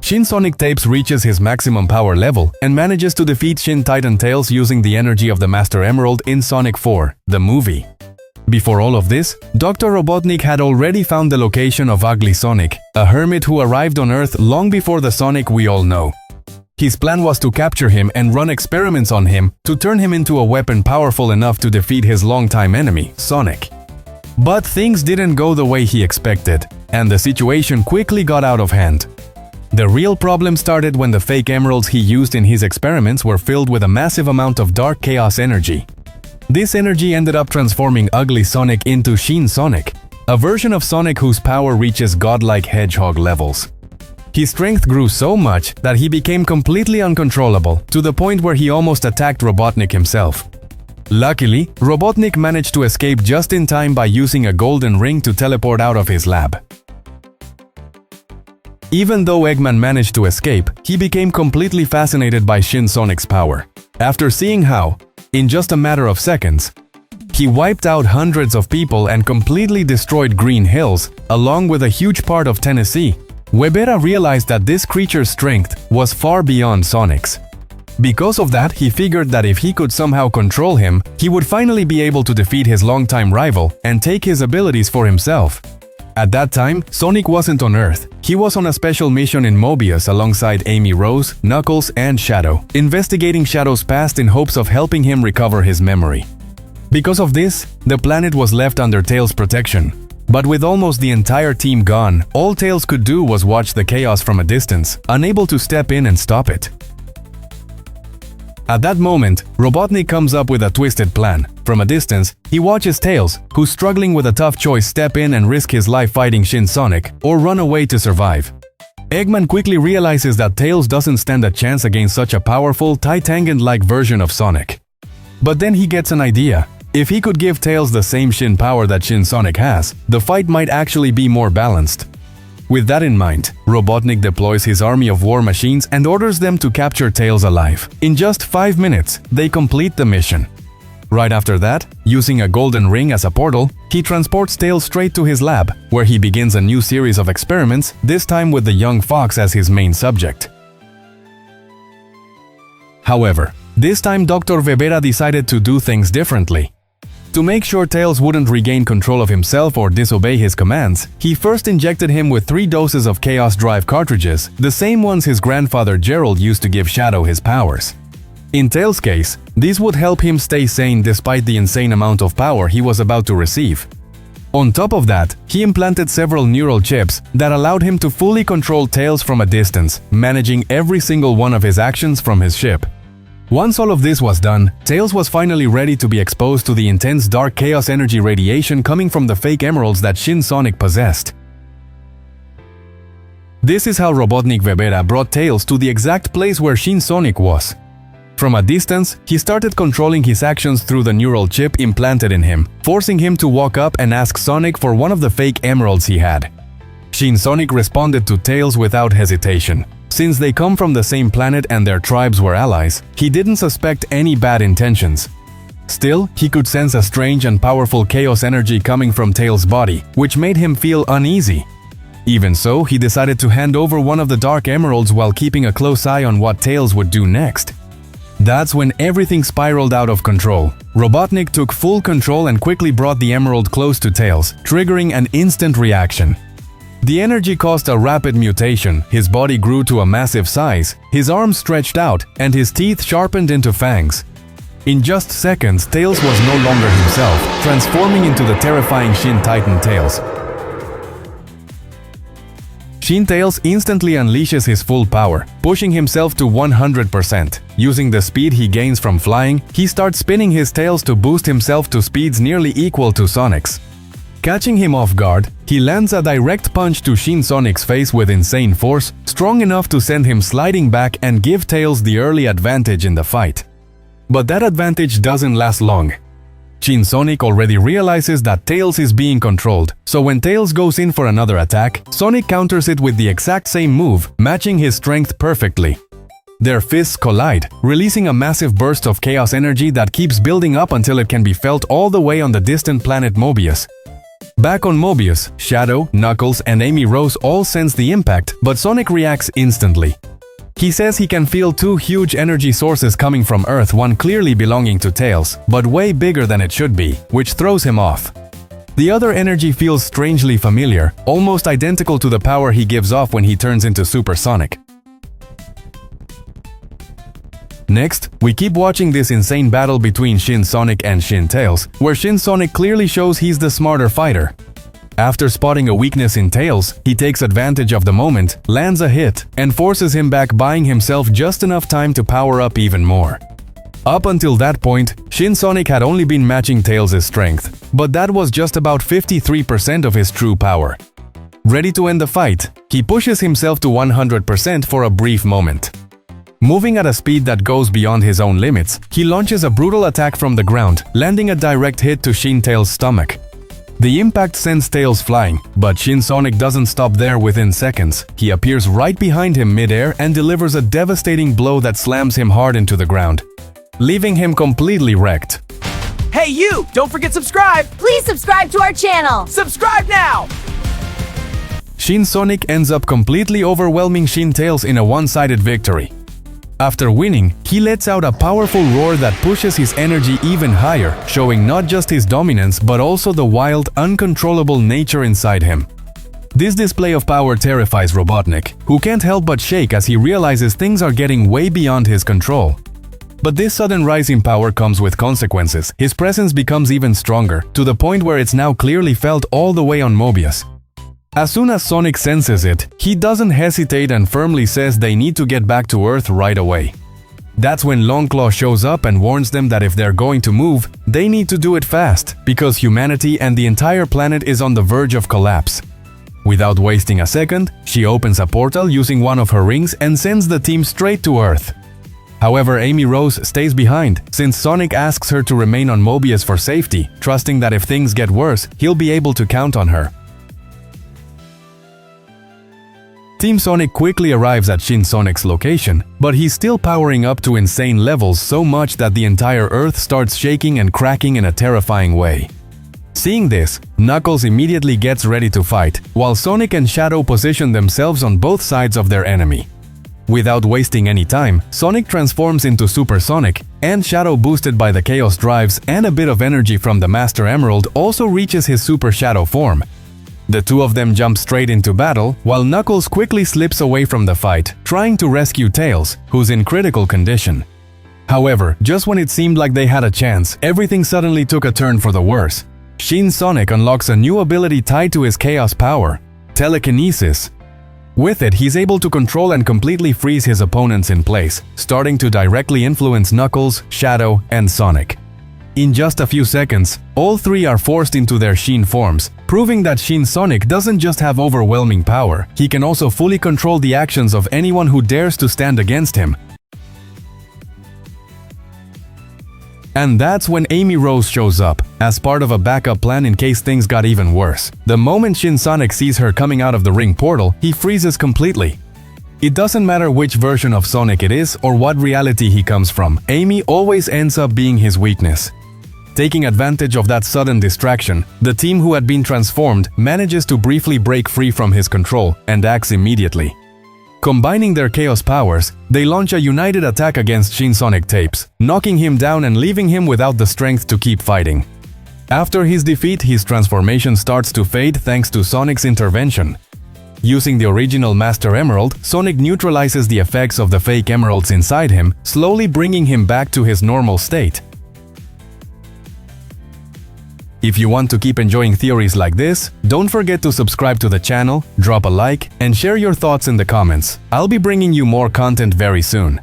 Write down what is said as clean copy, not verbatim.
Shin Sonic Tapes reaches his maximum power level and manages to defeat Shin Titan Tails using the energy of the Master Emerald in Sonic 4, the movie. Before all of this, Dr. Robotnik had already found the location of Ugly Sonic, a hermit who arrived on Earth long before the Sonic we all know. His plan was to capture him and run experiments on him to turn him into a weapon powerful enough to defeat his longtime enemy, Sonic. But things didn't go the way he expected, and the situation quickly got out of hand. The real problem started when the fake emeralds he used in his experiments were filled with a massive amount of dark chaos energy. This energy ended up transforming Ugly Sonic into Shin Sonic, a version of Sonic whose power reaches godlike hedgehog levels. His strength grew so much that he became completely uncontrollable, to the point where he almost attacked Robotnik himself. Luckily, Robotnik managed to escape just in time by using a golden ring to teleport out of his lab. Even though Eggman managed to escape, he became completely fascinated by Shin Sonic's power. After seeing how, in just a matter of seconds, he wiped out hundreds of people and completely destroyed Green Hills, along with a huge part of Tennessee, Webera realized that this creature's strength was far beyond Sonic's. Because of that, he figured that if he could somehow control him, he would finally be able to defeat his longtime rival and take his abilities for himself. At that time, Sonic wasn't on Earth. He was on a special mission in Mobius alongside Amy Rose, Knuckles, and Shadow, investigating Shadow's past in hopes of helping him recover his memory. Because of this, the planet was left under Tails' protection. But with almost the entire team gone, all Tails could do was watch the chaos from a distance, unable to step in and stop it. At that moment, Robotnik comes up with a twisted plan. From a distance, he watches Tails, who's struggling with a tough choice, step in and risk his life fighting Shin Sonic, or run away to survive. Eggman quickly realizes that Tails doesn't stand a chance against such a powerful, Titangant-like version of Sonic. But then he gets an idea. If he could give Tails the same Shin power that Shin Sonic has, the fight might actually be more balanced. With that in mind, Robotnik deploys his army of war machines and orders them to capture Tails alive. In just 5 minutes, they complete the mission. Right after that, using a golden ring as a portal, he transports Tails straight to his lab, where he begins a new series of experiments, this time with the young fox as his main subject. However, this time Dr. Webera decided to do things differently. To make sure Tails wouldn't regain control of himself or disobey his commands, he first injected him with 3 doses of Chaos Drive cartridges, the same ones his grandfather Gerald used to give Shadow his powers. In Tails' case, these would help him stay sane despite the insane amount of power he was about to receive. On top of that, he implanted several neural chips that allowed him to fully control Tails from a distance, managing every single one of his actions from his ship. Once all of this was done, Tails was finally ready to be exposed to the intense dark chaos energy radiation coming from the fake emeralds that Shin Sonic possessed. This is how Robotnik Webera brought Tails to the exact place where Shin Sonic was. From a distance, he started controlling his actions through the neural chip implanted in him, forcing him to walk up and ask Sonic for one of the fake emeralds he had. Shin Sonic responded to Tails without hesitation. Since they come from the same planet and their tribes were allies, he didn't suspect any bad intentions. Still, he could sense a strange and powerful chaos energy coming from Tails' body, which made him feel uneasy. Even so, he decided to hand over one of the dark emeralds while keeping a close eye on what Tails would do next. That's when everything spiraled out of control. Robotnik took full control and quickly brought the emerald close to Tails, triggering an instant reaction. The energy caused a rapid mutation, his body grew to a massive size, his arms stretched out, and his teeth sharpened into fangs. In just seconds, Tails was no longer himself, transforming into the terrifying Shin Titan Tails. Shin Tails instantly unleashes his full power, pushing himself to 100%. Using the speed he gains from flying, he starts spinning his tails to boost himself to speeds nearly equal to Sonic's. Catching him off guard, he lands a direct punch to Shin Sonic's face with insane force, strong enough to send him sliding back and give Tails the early advantage in the fight. But that advantage doesn't last long. Shin Sonic already realizes that Tails is being controlled, so when Tails goes in for another attack, Sonic counters it with the exact same move, matching his strength perfectly. Their fists collide, releasing a massive burst of chaos energy that keeps building up until it can be felt all the way on the distant planet Mobius. Back on Mobius, Shadow, Knuckles, and Amy Rose all sense the impact, but Sonic reacts instantly. He says he can feel two huge energy sources coming from Earth, one clearly belonging to Tails, but way bigger than it should be, which throws him off. The other energy feels strangely familiar, almost identical to the power he gives off when he turns into Super Sonic. Next, we keep watching this insane battle between Shin Sonic and Shin Tails, where Shin Sonic clearly shows he's the smarter fighter. After spotting a weakness in Tails, he takes advantage of the moment, lands a hit, and forces him back, buying himself just enough time to power up even more. Up until that point, Shin Sonic had only been matching Tails' strength, but that was just about 53% of his true power. Ready to end the fight, he pushes himself to 100% for a brief moment. Moving at a speed that goes beyond his own limits, he launches a brutal attack from the ground, landing a direct hit to Shin Tails' stomach. The impact sends Tails flying, but Shin Sonic doesn't stop there within seconds. He appears right behind him mid-air and delivers a devastating blow that slams him hard into the ground, leaving him completely wrecked. Hey you! Don't forget subscribe! Please subscribe to our channel! Subscribe now! Shin Sonic ends up completely overwhelming Shin Tails in a one-sided victory. After winning, he lets out a powerful roar that pushes his energy even higher, showing not just his dominance but also the wild, uncontrollable nature inside him. This display of power terrifies Robotnik, who can't help but shake as he realizes things are getting way beyond his control. But this sudden rise in power comes with consequences. His presence becomes even stronger, to the point where it's now clearly felt all the way on Mobius. As soon as Sonic senses it, he doesn't hesitate and firmly says they need to get back to Earth right away. That's when Longclaw shows up and warns them that if they're going to move, they need to do it fast, because humanity and the entire planet is on the verge of collapse. Without wasting a second, she opens a portal using one of her rings and sends the team straight to Earth. However, Amy Rose stays behind, since Sonic asks her to remain on Mobius for safety, trusting that if things get worse, he'll be able to count on her. Team Sonic quickly arrives at Shin Sonic's location, but he's still powering up to insane levels, so much that the entire Earth starts shaking and cracking in a terrifying way. Seeing this, Knuckles immediately gets ready to fight, while Sonic and Shadow position themselves on both sides of their enemy. Without wasting any time, Sonic transforms into Super Sonic, and Shadow, boosted by the Chaos Drives and a bit of energy from the Master Emerald, also reaches his Super Shadow form. The two of them jump straight into battle, while Knuckles quickly slips away from the fight, trying to rescue Tails, who's in critical condition. However, just when it seemed like they had a chance, everything suddenly took a turn for the worse. Shin Sonic unlocks a new ability tied to his chaos power, telekinesis. With it, he's able to control and completely freeze his opponents in place, starting to directly influence Knuckles, Shadow, and Sonic. In just a few seconds, all three are forced into their Shin forms, proving that Shin Sonic doesn't just have overwhelming power, he can also fully control the actions of anyone who dares to stand against him. And that's when Amy Rose shows up, as part of a backup plan in case things got even worse. The moment Shin Sonic sees her coming out of the ring portal, he freezes completely. It doesn't matter which version of Sonic it is or what reality he comes from, Amy always ends up being his weakness. Taking advantage of that sudden distraction, the team who had been transformed manages to briefly break free from his control and acts immediately. Combining their chaos powers, they launch a united attack against Shin Sonic Tapes, knocking him down and leaving him without the strength to keep fighting. After his defeat, his transformation starts to fade thanks to Sonic's intervention. Using the original Master Emerald, Sonic neutralizes the effects of the fake emeralds inside him, slowly bringing him back to his normal state. If you want to keep enjoying theories like this, don't forget to subscribe to the channel, drop a like, and share your thoughts in the comments. I'll be bringing you more content very soon.